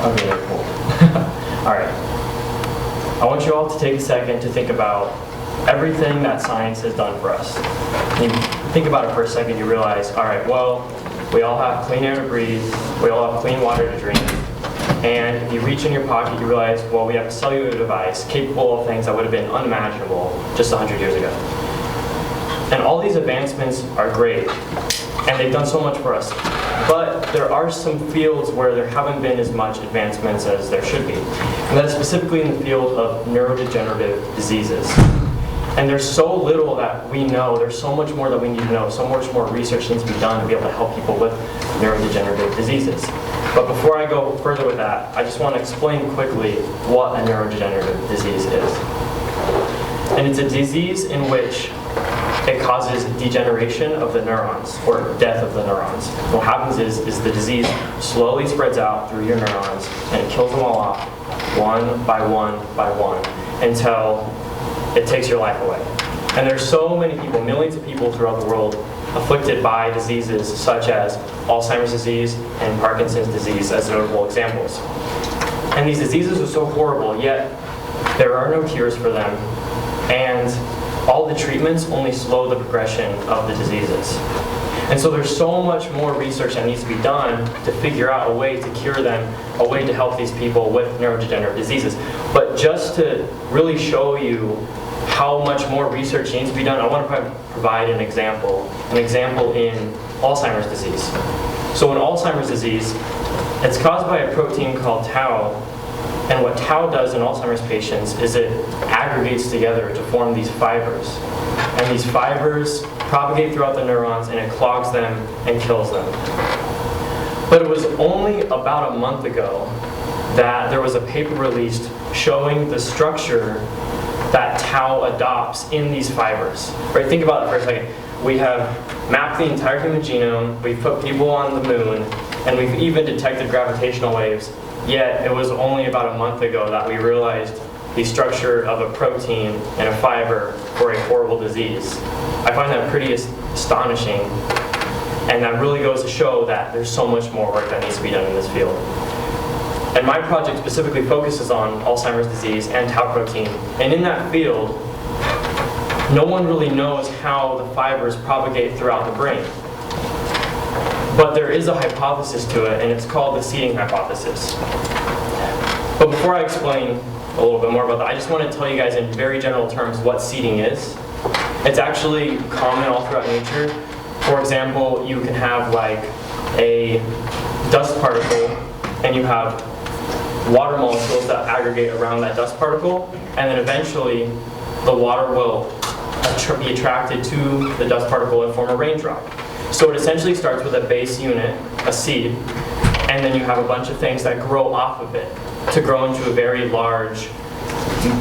Okay, very cool. All right. I want you all to take a second to think about everything that science has done for us. You think about it for a second, you realize, all right, well, we all have clean air to breathe, we all have clean water to drink, and if you reach in your pocket, you realize, well, we have a cellular device capable of things that would have been unimaginable just 100 years ago. And all these advancements are great, and they've done so much for us. But there are some fields where there haven't been as much advancements as there should be. And that is specifically in the field of neurodegenerative diseases. And there's so little that we know, there's so much more that we need to know, so much more research needs to be done to be able to help people with neurodegenerative diseases. But before I go further with that, I just want to explain quickly what a neurodegenerative disease is. And it's a disease in which it causes degeneration of the neurons, or death of the neurons. What happens is the disease slowly spreads out through your neurons, and it kills them all off, one by one by one, until it takes your life away. And there's so many people, millions of people throughout the world, afflicted by diseases such as Alzheimer's disease and Parkinson's disease as notable examples. And these diseases are so horrible, yet there are no cures for them, and all the treatments only slow the progression of the diseases. And so there's so much more research that needs to be done to figure out a way to cure them, a way to help these people with neurodegenerative diseases. But just to really show you how much more research needs to be done, I want to provide an example in Alzheimer's disease. So in Alzheimer's disease, it's caused by a protein called tau. And what tau does in Alzheimer's patients is it aggregates together to form these fibers. And these fibers propagate throughout the neurons, and it clogs them and kills them. But it was only about a month ago that there was a paper released showing the structure that tau adopts in these fibers. Right? Think about it for a second. We have mapped the entire human genome, we've put people on the moon, and we've even detected gravitational waves. Yet it was only about a month ago that we realized the structure of a protein and a fiber for a horrible disease. I find that pretty astonishing, and that really goes to show that there's so much more work that needs to be done in this field. And my project specifically focuses on Alzheimer's disease and tau protein, and in that field, no one really knows how the fibers propagate throughout the brain. But there is a hypothesis to it, and it's called the seeding hypothesis. But before I explain a little bit more about that, I just want to tell you guys in very general terms what seeding is. It's actually common all throughout nature. For example, you can have like a dust particle, and you have water molecules that aggregate around that dust particle, and then eventually the water will be attracted to the dust particle and form a raindrop. So it essentially starts with a base unit, a seed, and then you have a bunch of things that grow off of it to grow into a very large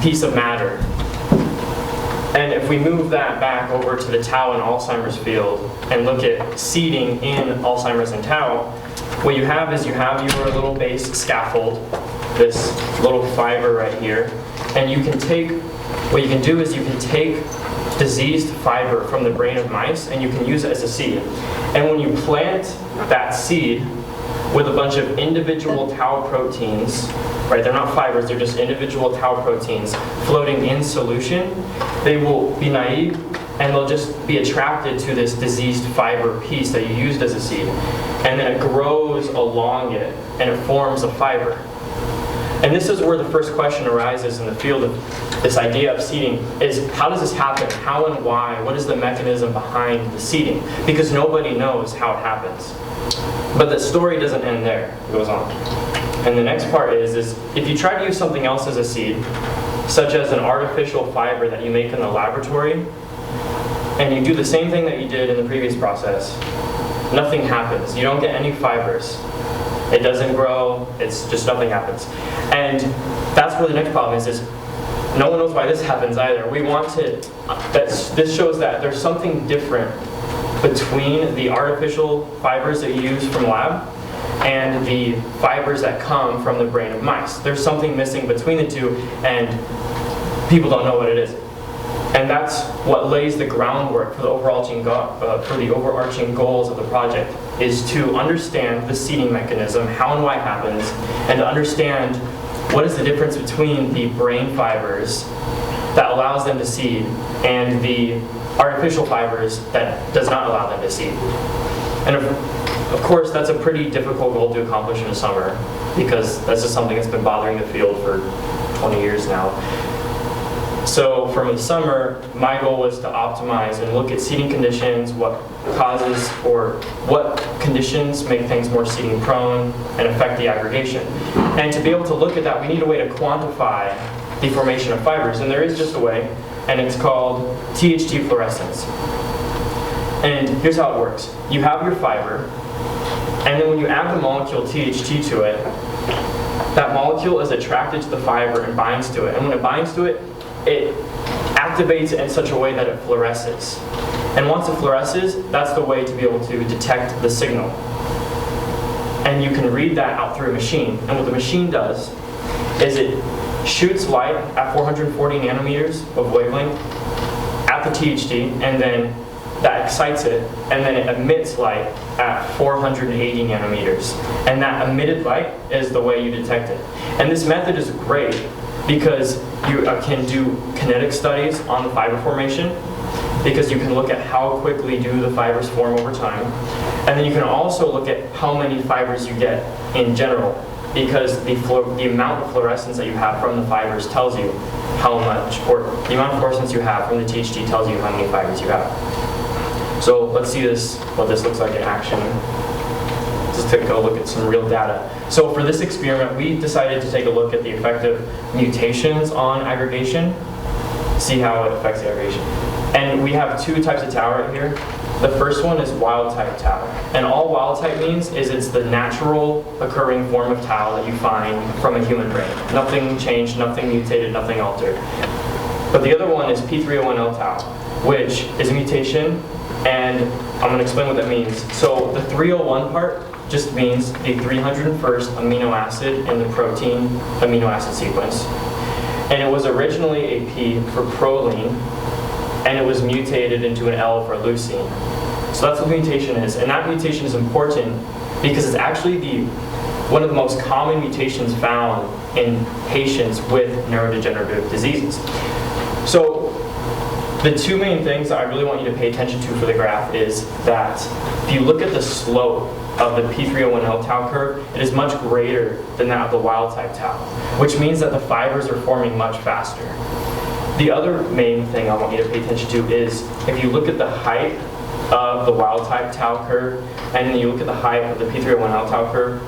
piece of matter. And if we move that back over to the tau and Alzheimer's field and look at seeding in Alzheimer's and tau, what you have is you have your little base scaffold, this little fiber right here, and you can take, what you can do is you can take diseased fiber from the brain of mice, and you can use it as a seed. And when you plant that seed with a bunch of individual tau proteins, right, they're not fibers, they're just individual tau proteins floating in solution, they will be naive, and they'll just be attracted to this diseased fiber piece that you used as a seed. And then it grows along it, and it forms a fiber. And this is where the first question arises in the field of this idea of seeding is, how does this happen? How and why? What is the mechanism behind the seeding? Because nobody knows how it happens. But the story doesn't end there. It goes on. And the next part is if you try to use something else as a seed, such as an artificial fiber that you make in the laboratory, and you do the same thing that you did in the previous process, nothing happens. You don't get any fibers. It doesn't grow, it's just nothing happens. And that's where the next problem is no one knows why this happens either. We want to, this shows that there's something different between the artificial fibers that you use from lab and the fibers that come from the brain of mice. There's something missing between the two, and people don't know what it is. And that's what lays the groundwork for the overarching goals of the project, is to understand the seeding mechanism, how and why it happens, and to understand what is the difference between the brain fibers that allows them to seed and the artificial fibers that does not allow them to seed. And of course, that's a pretty difficult goal to accomplish in the summer, because that's just something that's been bothering the field for 20 years now. So from the summer, my goal was to optimize and look at seeding conditions, what causes or what conditions make things more seeding prone and affect the aggregation. And to be able to look at that, we need a way to quantify the formation of fibers. And there is just a way, and it's called THT fluorescence. And here's how it works. You have your fiber, and then when you add the molecule THT to it, that molecule is attracted to the fiber and binds to it. And when it binds to it, it activates it in such a way that it fluoresces. And once it fluoresces, that's the way to be able to detect the signal. And you can read that out through a machine. And what the machine does is it shoots light at 440 nanometers of wavelength at the THT, and then that excites it, and then it emits light at 480 nanometers. And that emitted light is the way you detect it. And this method is great because you can do kinetic studies on the fiber formation, because you can look at how quickly do the fibers form over time. And then you can also look at how many fibers you get in general, because the amount of fluorescence that you have from the fibers tells you how much, or the amount of fluorescence you have from the THT tells you how many fibers you have. So let's see what this looks like in action. Just take a look at some real data. So for this experiment, we decided to take a look at the effect of mutations on aggregation, see how it affects the aggregation. And we have two types of tau right here. The first one is wild type tau. And all wild type means is it's the natural occurring form of tau that you find from a human brain. Nothing changed, nothing mutated, nothing altered. But the other one is P301L tau, which is a mutation, and I'm going to explain what that means. So the 301 part just means the 301st amino acid in the protein amino acid sequence. And it was originally a P for proline, and it was mutated into an L for leucine. So that's what the mutation is. And that mutation is important because it's actually one of the most common mutations found in patients with neurodegenerative diseases. So the two main things that I really want you to pay attention to for the graph is that if you look at the slope of the P301L tau curve, it is much greater than that of the wild type tau, which means that the fibers are forming much faster. The other main thing I want you to pay attention to is if you look at the height of the wild type tau curve and then you look at the height of the P301L tau curve,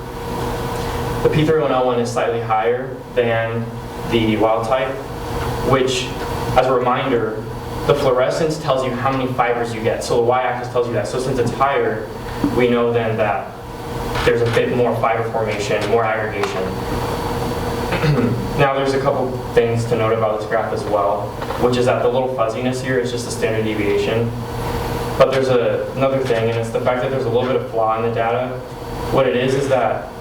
the P301L one is slightly higher than the wild type, which, as a reminder, the fluorescence tells you how many fibers you get. So the y-axis tells you that. So since it's higher, we know then that there's a bit more fiber formation, more aggregation. Now there's a couple things to note about this graph as well, which is that the little fuzziness here is just a standard deviation. But there's another thing, and it's the fact that there's a little bit of flaw in the data. What it is that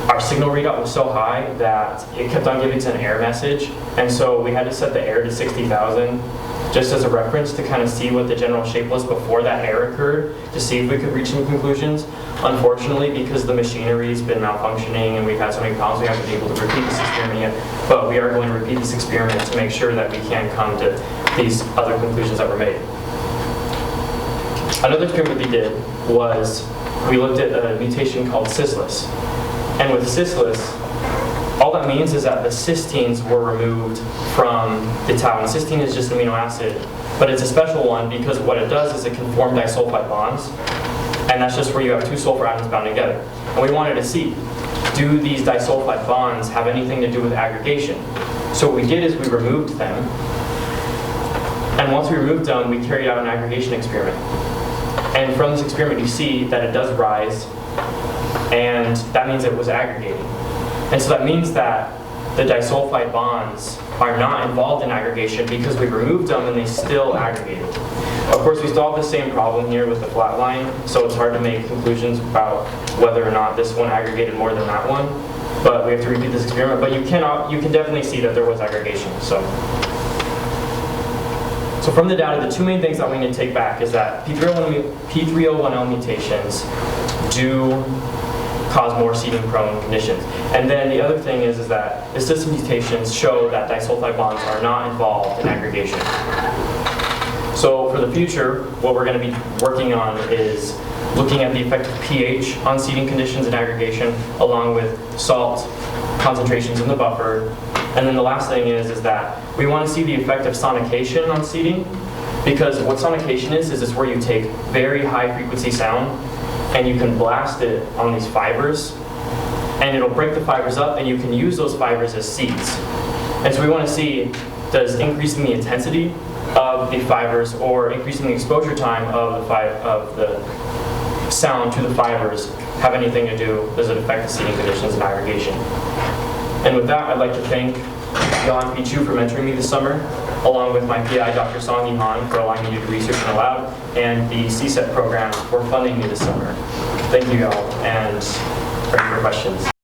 our signal readout was so high that it kept on giving us an error message, and so we had to set the error to 60,000 just as a reference to kind of see what the general shape was before that error occurred, to see if we could reach some conclusions. Unfortunately, because the machinery's been malfunctioning and we've had so many problems, we haven't been able to repeat this experiment yet, but we are going to repeat this experiment to make sure that we can come to these other conclusions that were made. Another experiment we did was we looked at a mutation called cis-less. And with cis-less, all that means is that the cysteines were removed from the tau. And cysteine is just an amino acid, but it's a special one because what it does is it can form disulfide bonds. And that's just where you have two sulfur atoms bound together. And we wanted to see, do these disulfide bonds have anything to do with aggregation? So what we did is we removed them. And once we removed them, we carried out an aggregation experiment. And from this experiment, you see that it does rise, and that means it was aggregating. And so that means that the disulfide bonds are not involved in aggregation because we removed them and they still aggregated. Of course, we still have the same problem here with the flat line, so it's hard to make conclusions about whether or not this one aggregated more than that one. But we have to repeat this experiment. But you can definitely see that there was aggregation. So So from the data, the two main things that we need to take back is that P301L mutations do cause more seeding-prone conditions. And then the other thing is that the cis mutations show that disulfide bonds are not involved in aggregation. So for the future, what we're going to be working on is looking at the effect of pH on seeding conditions and aggregation, along with salt concentrations in the buffer. And then the last thing is that we want to see the effect of sonication on seeding, because what sonication is it's where you take very high frequency sound and you can blast it on these fibers, and it'll break the fibers up, and you can use those fibers as seeds. And so we want to see, does increasing the intensity of the fibers or increasing the exposure time of the sound to the fibers have anything to do, does it affect the seeding conditions and aggregation? And with that, I'd like to thank Jan Pichu for mentoring me this summer, along with my PI, Dr. Song Yi Han, for allowing me to do research in the lab, and the CSET program for funding me this summer. Thank you all, and ready for questions.